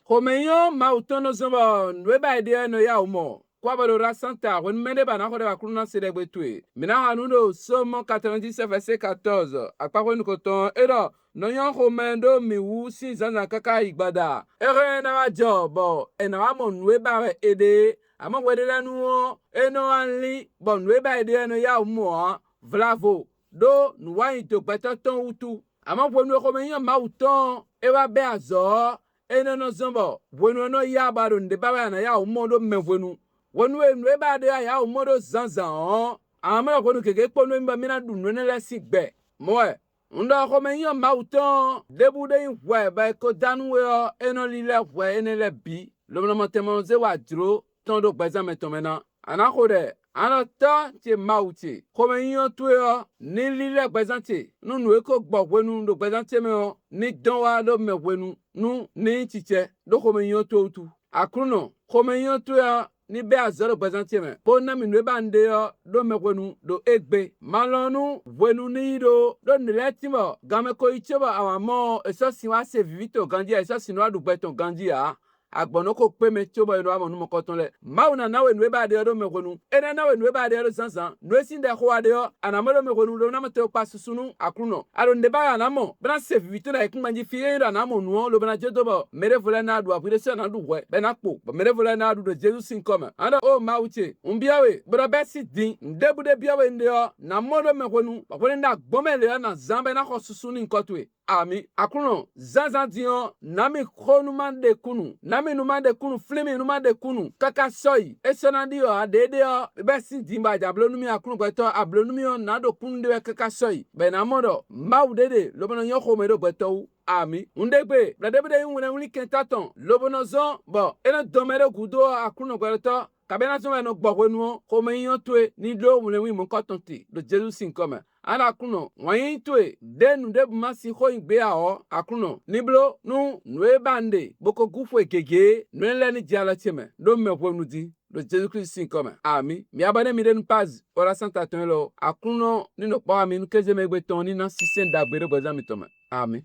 Homeyo mautono zombo nweba idea no ya umo. Kwa bado rasanta wen mende bana ko de bakruna sedegbe tue. Mina hanundo Somme 97 verset 14. Akpa ko nukoton ero no yon homendo mi wu si zanza kaka igbada. Ere na wa jobo ena wa mo nweba ede ama wedela nuo eno anli bon nweba idea no ya umo vlavo do nuwa ito petaton utu. Ama wenu homeyo mauton ewa be azo ene no zombo wenu no ya baro ndeba na ya umondo mevenu wenu enu ba de ya umondo zanzan ama ko nu keke kponu mba mina dunu ne la sigbe moe ndo ko men yo mauton debu de we ba ko danu we eno li le we ene le bi lo no motemo ze wa dro ton do gbaza metomena ana ko de ana ta ti mauti ko men yo tu yo ni li le gbaza ti nu nu e ko gbo wenu do gbaza ti me o ni don wa do me wenu nu ni chiche do ko men yo tu tu akruno ko men yo tu ya ni be azoro gbaza me po na mi nu ba nde yo do me wenu do egbe malonu wenu ni do ni letimo game ko icheba awamo eso siwa se vivito ganji eso sinwa du gbeton ganji a agbono ko pe me choba no amonu mo koton le mauna na we nu ba de do me wenu ena na we nu ba de do sansan nu esinde ho ade yo anamoro me wenu do na mate pa susunu akruno aro nde ba na mo bra se vivito na ikunmanji fiye ndo na mo nu lo bana jodo bo mere vola na du apire se na du we be na po mere vola na du do Jesus sin come anda o mauche umbiawe bra besi din ndebude biawe nde yo na modo me wenu ba wele na gbomele na zambe na ko susunu nkotwe ami akruno zanzan dion nami khonuman de kunu nami numan de kunu flimi numan de kunu kaka soyi esonandi yo adede yo be si dimba jablo numi akruno gbeto ablo numi yo na do kunu de kaka soyi be na modo maudede lobono yo khomedo gbeto ami undegbe bladebede yunwe wuli kentaton lobono zon bo ena domere gudo akruno gbeto kabena so no gbogwenu ko me yon tue ni do mule wi mo kotonti do Jesus sin come ana kuno wan tue denu de ma si ho igbe a o akuno niblo nu nwe bande boko gufu egege nle ni jala cheme do me wonu di do Jesus Christ sin come ami mi abane mi den paz ora santa ton lo akuno ni no pa mi nu keje me gbe ton ni na sisen dagbere gboza mi toma ami